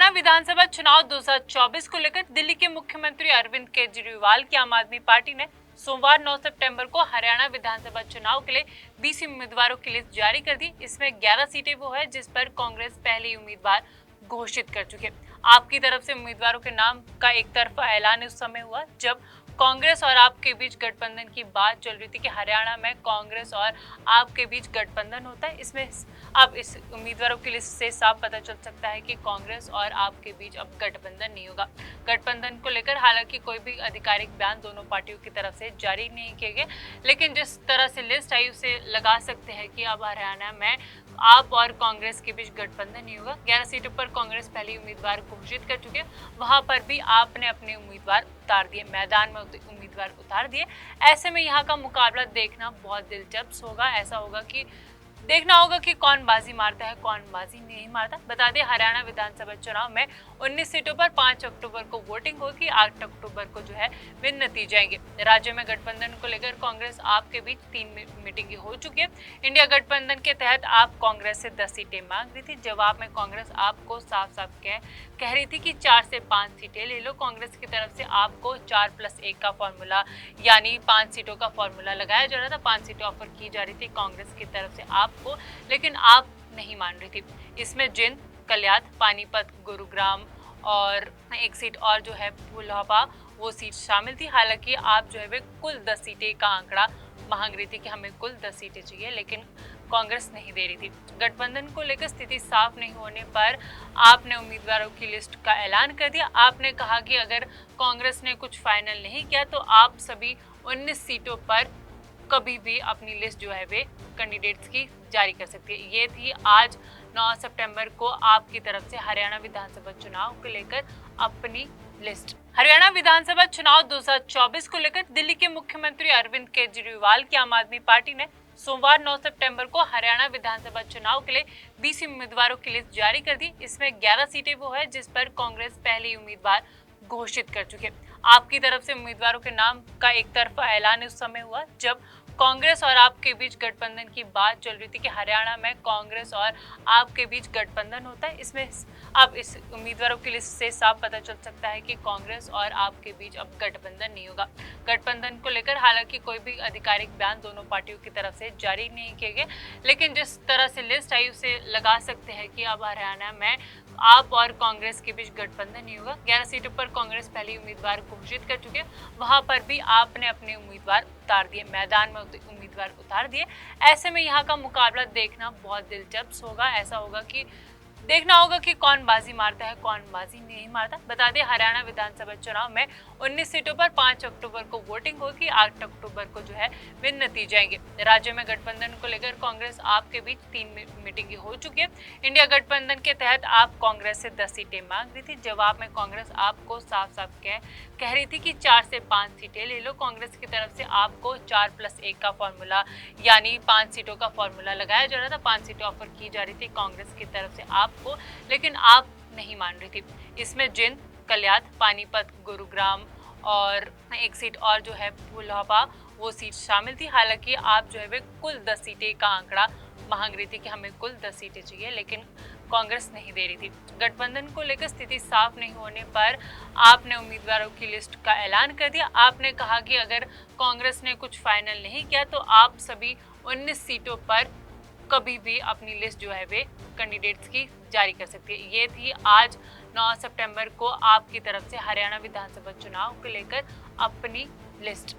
हरियाणा विधानसभा चुनाव 2024 को लेकर दिल्ली के मुख्यमंत्री अरविंद केजरीवाल की आम आदमी पार्टी ने सोमवार 9 सितंबर को हरियाणा विधानसभा चुनाव के लिए 20 उम्मीदवारों की लिस्ट जारी कर दी। इसमें 11 सीटें वो है जिस पर कांग्रेस पहले ही उम्मीदवार घोषित कर चुके। आपकी तरफ से उम्मीदवारों के नाम का एक तरफा ऐलान उस समय हुआ जब कांग्रेस और आप के बीच गठबंधन की बात चल रही थी कि हरियाणा में कांग्रेस और आप के बीच गठबंधन होता है। इसमें अब इस उम्मीदवारों की लिस्ट से साफ पता चल सकता है कि कांग्रेस और आप के बीच अब गठबंधन नहीं होगा। गठबंधन को लेकर हालांकि कोई भी आधिकारिक बयान दोनों पार्टियों की तरफ से जारी नहीं किए गए, लेकिन जिस तरह से लिस्ट आई उसे लगा सकते हैं कि अब हरियाणा में आप और कांग्रेस के बीच गठबंधन नहीं होगा। 11 सीटों पर कांग्रेस पहले उम्मीदवार घोषित कर चुके, वहां पर भी आपने अपने उम्मीदवार उतार दिए, मैदान में उम्मीदवार उतार दिए। ऐसे में यहाँ का मुकाबला देखना बहुत दिलचस्प होगा। ऐसा होगा कि देखना होगा कि कौन बाजी मारता है, कौन बाजी नहीं मारता। बता दें हरियाणा विधानसभा चुनाव में 19 सीटों पर 5 अक्टूबर को वोटिंग होगी। 8 अक्टूबर को जो है वे नतीजे आएंगे। राज्य में गठबंधन को लेकर कांग्रेस आप के बीच 3 मीटिंगें हो चुकी है। इंडिया गठबंधन के तहत आप कांग्रेस से 10 सीटें मांग रही थी। जवाब में कांग्रेस आपको साफ साफ कह रही थी कि 4 से 5 सीटें ले लो। कांग्रेस की तरफ से आपको 4+1 का फॉर्मूला यानी 5 सीटों का फॉर्मूला लगाया जा रहा था। 5 सीटें ऑफर की जा रही थी कांग्रेस की तरफ से आपको, लेकिन आप नहीं मान रही थी। इसमें जिंद, कल्याण, पानीपत, गुरुग्राम और एक सीट और जो है भुलहवा वो सीट शामिल थी। हालांकि आप जो है वे कुल 10 सीटें का आंकड़ा मांग रही थी कि हमें कुल 10 सीटें चाहिए, लेकिन कांग्रेस नहीं दे रही थी। गठबंधन को लेकर स्थिति साफ नहीं होने पर आपने उम्मीदवारों की लिस्ट का ऐलान कर दिया। आपने कहा कि अगर कांग्रेस ने कुछ फाइनल नहीं किया तो आप सभी 19 सीटों पर कभी भी अपनी लिस्ट जो है वे कैंडिडेट्स की जारी कर सकती है। ये थी आज 9 सितंबर को आपकी तरफ से हरियाणा विधानसभा चुनाव को लेकर अपनी लिस्ट। हरियाणा विधानसभा चुनाव 2024 को लेकर दिल्ली के मुख्यमंत्री अरविंद केजरीवाल की आम आदमी पार्टी ने सोमवार 9 सितंबर को हरियाणा विधानसभा चुनाव के लिए 20 उम्मीदवारों की लिस्ट जारी कर दी। इसमें 11 सीटें वो है जिस पर कांग्रेस पहले ही उम्मीदवार घोषित कर चुके। आपकी तरफ से उम्मीदवारों के नाम का एक तरफा ऐलान उस समय हुआ जब कांग्रेस और आप के बीच गठबंधन की बात चल रही थी कि हरियाणा में कांग्रेस और आप के बीच गठबंधन होता है। इसमें अब इस उम्मीदवारों की लिस्ट से साफ पता चल सकता है कि कांग्रेस और आप के बीच अब गठबंधन नहीं होगा। गठबंधन को लेकर हालांकि कोई भी आधिकारिक बयान दोनों पार्टियों की तरफ से जारी नहीं किए गए, लेकिन जिस तरह से लिस्ट आई उसे लगा सकते हैं कि अब हरियाणा में आप और कांग्रेस के बीच गठबंधन नहीं होगा। 11 सीटों पर कांग्रेस पहले उम्मीदवार घोषित कर चुके, वहां पर भी आपने अपने उम्मीदवार उतार दिए, मैदान में उम्मीदवार उतार दिए। ऐसे में यहाँ का मुकाबला देखना बहुत दिलचस्प होगा। ऐसा होगा कि देखना होगा कि कौन बाजी मारता है, कौन बाजी नहीं मारता। बता दें हरियाणा विधानसभा चुनाव में 19 सीटों पर 5 अक्टूबर को वोटिंग होगी। 8 अक्टूबर को जो है वे नतीजे आएंगे। राज्य में गठबंधन को लेकर कांग्रेस आप के बीच 3 मीटिंगें हो चुकी है। इंडिया गठबंधन के तहत आप कांग्रेस से 10 सीटें मांग रही थी। जवाब में कांग्रेस आपको साफ साफ कह रही थी कि 4 से 5 सीटें ले लो। कांग्रेस की तरफ से आपको 4+1 का फॉर्मूला यानी 5 सीटों का फॉर्मूला लगाया जा रहा था। 5 सीटें ऑफर की जा रही थी कांग्रेस की तरफ से आपको, लेकिन आप नहीं मान रही थी। इसमें जिंद, कल्याण, पानीपत, गुरुग्राम और एक सीट और जो है भुलहवा वो सीट शामिल थी। हालांकि आप जो है वे कुल 10 सीटें का आंकड़ा मांग रही थी कि हमें कुल 10 सीटें चाहिए, लेकिन कांग्रेस नहीं दे रही थी। गठबंधन को लेकर स्थिति साफ नहीं होने पर आपने उम्मीदवारों की लिस्ट का ऐलान कर दिया। आपने कहा कि अगर कांग्रेस ने कुछ फाइनल नहीं किया तो आप सभी 19 सीटों पर कभी भी अपनी लिस्ट जो है वे कैंडिडेट्स की जारी कर सकती है। ये थी आज 9 सितंबर को आपकी तरफ से हरियाणा विधानसभा चुनाव को लेकर अपनी लिस्ट।